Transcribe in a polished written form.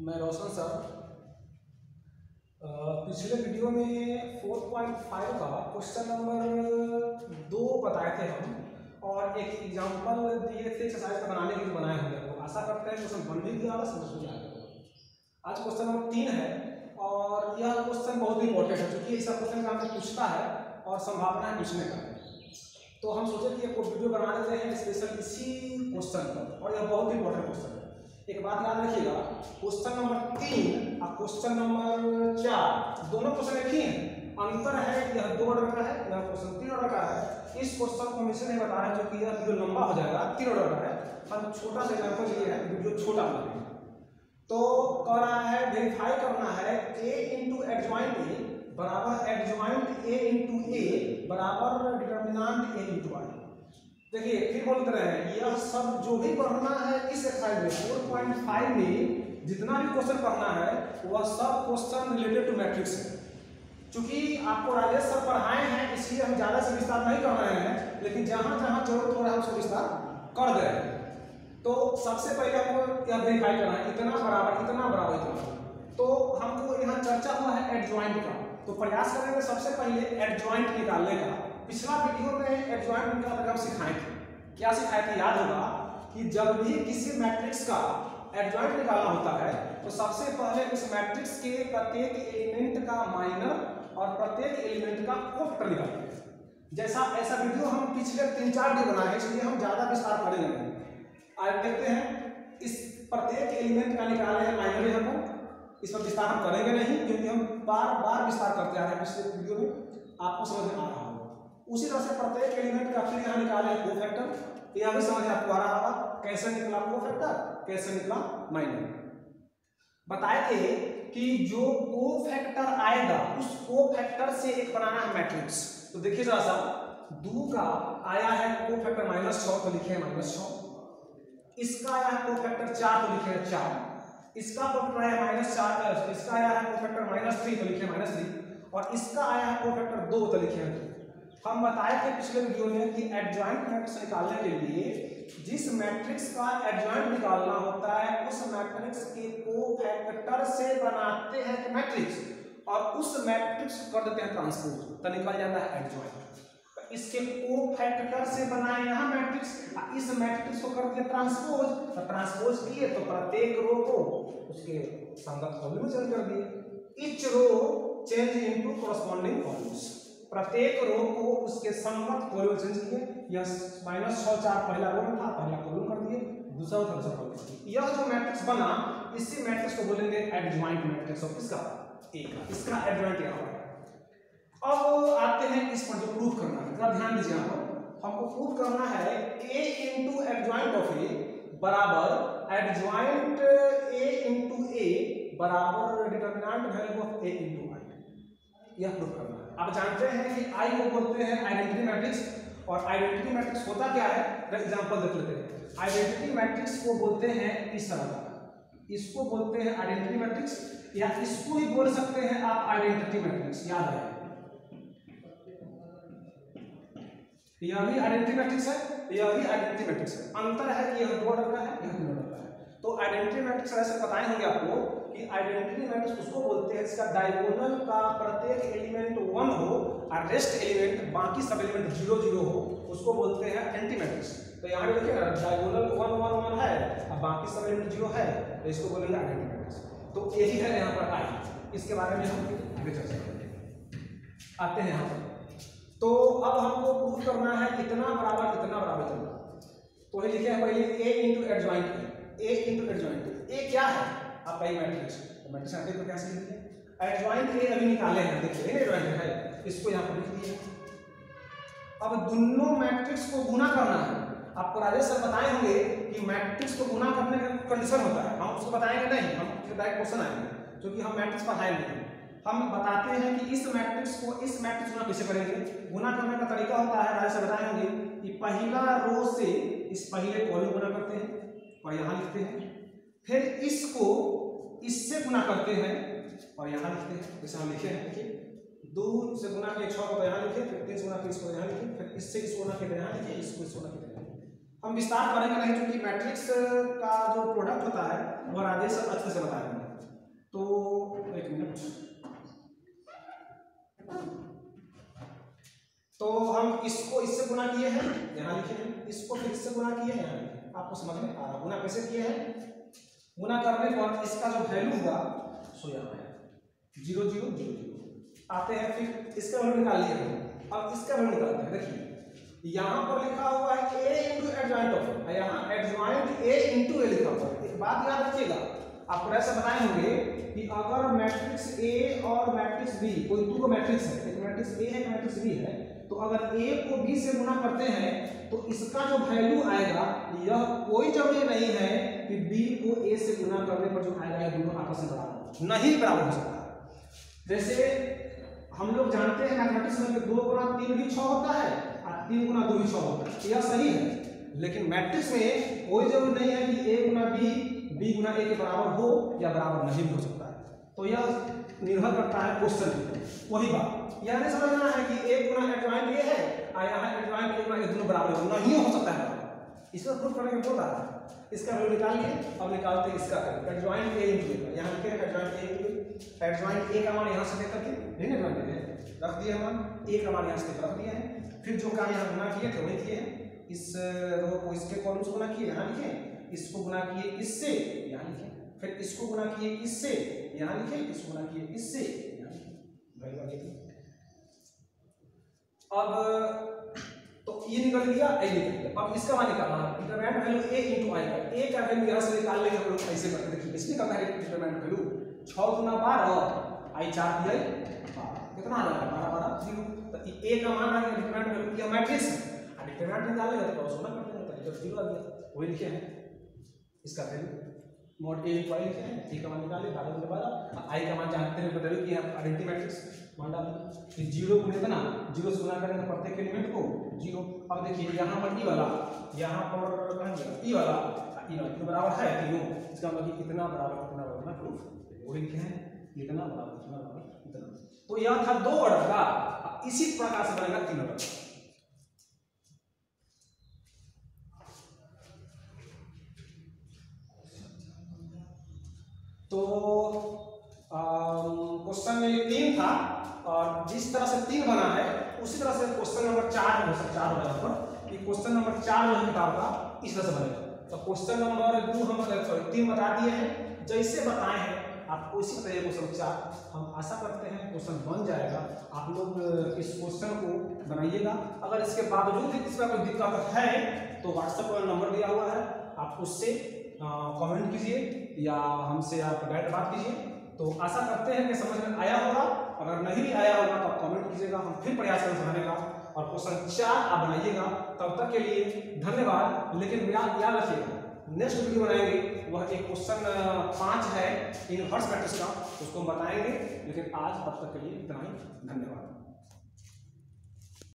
मैं रोशन सर। पिछले वीडियो में 4.5 का क्वेश्चन नंबर 2 बताए थे हम, और एक एग्जाम्पल दिए थे एक्सरसाइज बनाने के लिए बनाए होंगे। तो आशा करते हैं क्वेश्चन बन भी गया और समझ भी आ गया। आज क्वेश्चन नंबर 3 है और यह क्वेश्चन बहुत ही इंपॉर्टेंट है क्योंकि ऐसा क्वेश्चन आपसे पूछता है और संभावना है पूछने का। तो हम सोचे कि एक वीडियो बना लेते हैं स्पेशल इसी क्वेश्चन पर, और यह बहुत ही इंपॉर्टेंट क्वेश्चन है। एक बात याद रखिएगा, क्वेश्चन नंबर 3 और क्वेश्चन नंबर 4 दोनों क्वेश्चन एक ही हैं। अंतर है यह 2 ऑर्डर का है, यह क्वेश्चन 3 ऑर्डर का है। इस क्वेश्चन को हम इसलिए नहीं बता रहे हैं क्योंकि यह वीडियो लंबा हो जाएगा, 3 ऑर्डर का है। हम छोटा सा एग्जाम्पल लिए है, वीडियो छोटा बनाएंगे। तो कह रहा है वेरीफाई करना है a इंटू एडजॉइंट ए बराबर एडजॉइंट a इंटू ए बराबर डिटर्मिनेंट a इंटू आई। देखिए फिर बोलते रहे हैं, यह सब जो भी पढ़ना है इस एक्सरसाइज में 4.5 में जितना भी क्वेश्चन पढ़ना है वह सब क्वेश्चन रिलेटेड टू मैट्रिक्स है। क्योंकि आपको राजेश सर पढ़ाए हैं इसलिए हम ज़्यादा से विस्तार नहीं कर रहे हैं, लेकिन जहाँ जहाँ जरूरत हो रहा है उसको विस्तार कर दे रहे हैं। तो सबसे पहले हमको यह वेरीफाई करना है इतना बराबर इतना बराबर इतना। तो हमको यहाँ चर्चा हुआ है एडजॉइंट का, तो प्रयास करेंगे सबसे पहले एडजॉइंट निकालने का। पिछला वीडियो में एडजॉइंट निकालने का हम सिखाए थे। क्या सिखाए थे याद होगा कि जब भी किसी मैट्रिक्स का एडजॉइंट निकालना होता है तो सबसे पहले उस मैट्रिक्स के प्रत्येक एलिमेंट का माइनर और प्रत्येक एलिमेंट का कोफैक्टर निकालते हैं। जैसा ऐसा वीडियो हम पिछले 3-4 वीडियो बनाए, इसलिए हम ज्यादा विस्तार करेंगे नहीं। आज देखते हैं इस प्रत्येक एलिमेंट का निकाले हैं माइनर। यहाँ पर इस पर विस्तार हम करेंगे नहीं क्योंकि हम बार बार विस्तार करते आ रहे हैं पिछले वीडियो में, आपको समझ में आ रहा होगा। उसी तरह से प्रत्येक एलिमेंट का फिर यहाँ निकाले कोफैक्टर, यह भी समझ आपको आ रहा होगा कैसे निकला कोफैक्टर, कैसे निकला माइनर। बताए थे कि जो कोफैक्टर आएगा उस कोफैक्टर से एक बनाना है मैट्रिक्स। तो देखिए जरा सा, 2 का आया है कोफैक्टर -6 तो लिखे -6, इसका आया है कोफैक्टर 4 तो लिखे 4, इसका कोफैक्टर आया है -4, इसका आया है कोफैक्टर -3 तो लिखे -3, और इसका आया है कोफैक्टर 2 तो लिखे 2। हम बताए थे पिछले वीडियो में कि एडजॉइंट मैट्रिक्स निकालने के लिए जिस मैट्रिक्स का एडजॉइंट निकालना होता है उस मैट्रिक्स के कोफैक्टर से बनाते हैं मैट्रिक्स, और उस मैट्रिक्स को कर देते हैं ट्रांसपोज, तो निकल जाता है एडजॉइंट। इसके कोफैक्टर से बनाए यहाँ मैट्रिक्स, इस मैट्रिक्स को कर दिया ट्रांसपोज, तो ट्रांसपोज किए तो प्रत्येक रो को उसके संगत कॉलम में चेंज कर दिए। Each row change into corresponding columns, प्रत्येक रो को उसके संगत कॉलम चेंज किए। यह -6 4 पहला रो में था, पहला कॉलम कर दिए, दूसरा दूसरा कॉलम कर दिए। यह जो मैट्रिक्स बना इसी मैट्रिक्स को बोलेंगे एडजॉइंट मैट्रिक्स ऑफ इसका ए का, इसका एडजॉइंट यहाँ पर। अब आते हैं इस पर जो प्रूव करना है, जरा ध्यान दीजिए। हमको प्रूव करना है a into adjoint of A बराबर एडजॉइंट a इंटू ए बराबर determinant value of a into I. यह प्रूव करना है। आप जानते हैं कि आई को बोलते हैं आइडेंटिटी मैट्रिक्स, और आइडेंटिटी मैट्रिक्स होता क्या है, एग्जांपल देख लेते हैं। आइडेंटिटी मैट्रिक्स को बोलते हैं इस तरह का, इसको बोलते हैं आइडेंटिटी मैट्रिक्स, या इसको ही बोल सकते हैं आप आइडेंटिटी मैट्रिक्स। याद है यह भी आइडेंटिटी मैट्रिक्स है, यह भी आइडेंटिटी मैट्रिक्स है। अंतर है कि यह 2 ऑर्डर का है, यह 3 ऑर्डर का है। तो आइडेंटिटी मैट्रिक्स ऐसे बताए होंगे आपको कि आइडेंटिटी मैट्रिक्स उसको बोलते हैं जिसका डायगोनल का प्रत्येक एलिमेंट 1 हो और रेस्ट एलिमेंट बाकी सब एलिमेंट 0 0 हो, उसको बोलते हैं आइडेंटिटी मैट्रिक्स। तो यहाँ पे देखिए ना, डायगोनल 1 1 1 है और बाकी सब एलिमेंट 0 है, तो इसको बोलेंगे आइडेंटिटी मैट्रिक्स। तो यही है यहाँ पर आई, इसके बारे में हम आगे चर्चा करेंगे। आते हैं यहाँ पर, तो अब हमको प्रूव करना है इतना बराबर इतना बराबर इतना। तो ये लिखे हैं पहले a into adjoint a into adjoint a क्या है आपका ये मैट्रिक्स, तो मैट्रिक्स आते तो कैसे लिखिए, एडजॉइंट a अभी निकाले हैं, देखिए एडजॉइंट है, इसको यहाँ पर लिख दिए। अब दोनों मैट्रिक्स को गुना करना है। आपको राजेश सर बताए होंगे कि मैट्रिक्स को गुना करने का कंडीशन होता है, हम उसको बताएंगे नहीं, हम डायरेक्ट क्वेश्चन आएंगे क्योंकि हम मैट्रिक्स पढ़ाएंगे। हम बताते हैं कि इस मैट्रिक्स को इस मैट्रिक्स गुना कैसे करेंगे। गुना करने का तरीका होता है, राजेश सर बताए होंगे कि पहला रो से इस पहले कॉलम गुना करते हैं और यहाँ लिखते हैं, फिर इसको इससे गुना करते हैं और यहाँ लिखते हैं। जैसे हम लिखे हैं, देखिए 2 से गुना किए 6 को यहाँ लिखे, फिर 3 से गुना किए इसको यहाँ लिखे, फिर इससे इसको गुना किए यहाँ लिखे, इसको इसको गुना किए। हम विस्तार करेंगे नहीं क्योंकि मैट्रिक्स का जो प्रोडक्ट होता है वह राजेश सर अच्छे से बताएंगे। हम इसको इससे गुना किए हैं, यहाँ लिखे हैं, इसको फिर इससे गुना किए हैं, यहाँ लिखे। आपको समझ में आ रहा, गुना कैसे किए हैं? गुना करने पर इसका जो वैल्यू होगा सो यहाँ है 0 0 0 0 आते हैं। फिर इसका वैल्यू निकाल लिया हमने, अब इसका वैल्यू निकालते हैं। देखिए यहाँ पर लिखा हुआ है a इंटू एडजॉइंट ऑफ, यहाँ एडजॉइंट a इंटू a लिखा हुआ है। एक बात याद रखिएगा, आपको ऐसे बताए होंगे कि अगर मैट्रिक्स A और मैट्रिक्स B, कोई दो मैट्रिक्स है, एक मैट्रिक्स A है एक मैट्रिक्स B है, तो अगर A को B से गुना करते हैं तो इसका जो वैल्यू आएगा, यह कोई जरूरी नहीं है कि B को A से गुना करने पर जो आएगा यह दोनों आपस में बराबर नहीं बराबर हो सकता है। जैसे हम लोग जानते हैं मैथमेटिक्स में 2 गुना 3 भी 6 होता है और 3 गुना 2 भी 6 होता है, यह सही है। लेकिन मैट्रिक्स में कोई जरूरी नहीं है कि A Guna B B Guna A के बराबर हो या बराबर नहीं भी हो सकता है। तो यह निर्भर करता है क्वेश्चन पे। वही बात यह नहीं समझना है कि A गुना एडजॉइंट A है और यहाँ एडजॉइंट A गुना A दोनों बराबर हो, नहीं हो सकता है। इसको प्रूफ करने में बोल रहा है, इसका वैल्यू निकाल लिए। अब निकालते हैं इसका एडजॉइंट A इंटू A, यहाँ लिखे adjoint A into A। Adjoint A का मान यहाँ से लेकर के नहीं एडजॉइंट रख दिए मान, A का मान यहाँ से रख दिया है। फिर जो काम यहाँ गुना किए थे वही किए हैं, इस रो को इसके कॉलम से गुना किए, यहाँ लिखे, इसको गुना किए इससे, यहाँ लिखे, फिर इसको गुना किए इससे, यहाँ लिखे, इसको गुना किए इससे, यहाँ लिखे। अब तो ये निकल गया, ए निकल गया। अब इसका मान निकालना है, determinant value a into i का, a का वैल्यू यहां से निकाल लेंगे हम लोग ऐसे करके। देखिए इसमें करना है डिटरमिनेंट वैल्यू 6 गुना 12 i 4 दिया 12, कितना आ रहा है 12 12 0। तो a का मान आ गया, डिटरमिनेंट वैल्यू ये मैट्रिक्स है, और डिटरमिनेंट निकालेंगे तो क्रॉस गुना कर देंगे तो 0 आ गया। वही लिखे हैं इसका वैल्यू मॉड a इक्वल लिखे हैं, a का मान निकाले 12 गुना 12, i का मान जानते हैं बदल कि हम आइडेंटिटी मैट्रिक्स मान डाल फिर 0 गुने देना, 0 से गुना करेंगे प्रत्येक एलिमेंट को 0। अब देखिए यहाँ पर ई वाला, यहाँ पर कहेंगे ई वाला, ई वाला तो बराबर है तीनों, इसका मतलब कि इतना बराबर इतना प्रूफ वही लिखे हैं, इतना बराबर इतना। तो यह था 2 ऑर्डर का, इसी प्रकार से बनेगा 3 ऑर्डर का। तो क्वेश्चन में 3 था और जिस तरह से 3 बना है उसी तरह से क्वेश्चन नंबर 4 हो सकता है यहाँ पर कि क्वेश्चन नंबर 4 जो किताब का इस तरह से बनेगा। तो क्वेश्चन नंबर 2 हम 3 बता दिए हैं, जैसे बताए हैं आपको इसी तरह क्वेश्चन 4 हम आशा करते हैं क्वेश्चन बन जाएगा। आप लोग इस क्वेश्चन को बनाइएगा, अगर इसके बावजूद इसका कोई दिक्कत है तो व्हाट्सएप पर नंबर दिया हुआ है, आप उससे कमेंट कीजिए या हमसे आप डायरेक्ट बात कीजिए। तो आशा करते हैं कि समझ में आया होगा, अगर नहीं भी आया होगा तो आप कमेंट कीजिएगा, हम फिर प्रयास करें समझने का और क्वेश्चन 4 आप बनाइएगा। तब तक के लिए धन्यवाद। लेकिन याद रखिएगा नेक्स्ट वीडियो बनाएंगे वह एक क्वेश्चन 5 है इनवर्स मैट्रिक्स का, उसको हम बताएंगे। लेकिन आज तब तक के लिए इतना ही, धन्यवाद।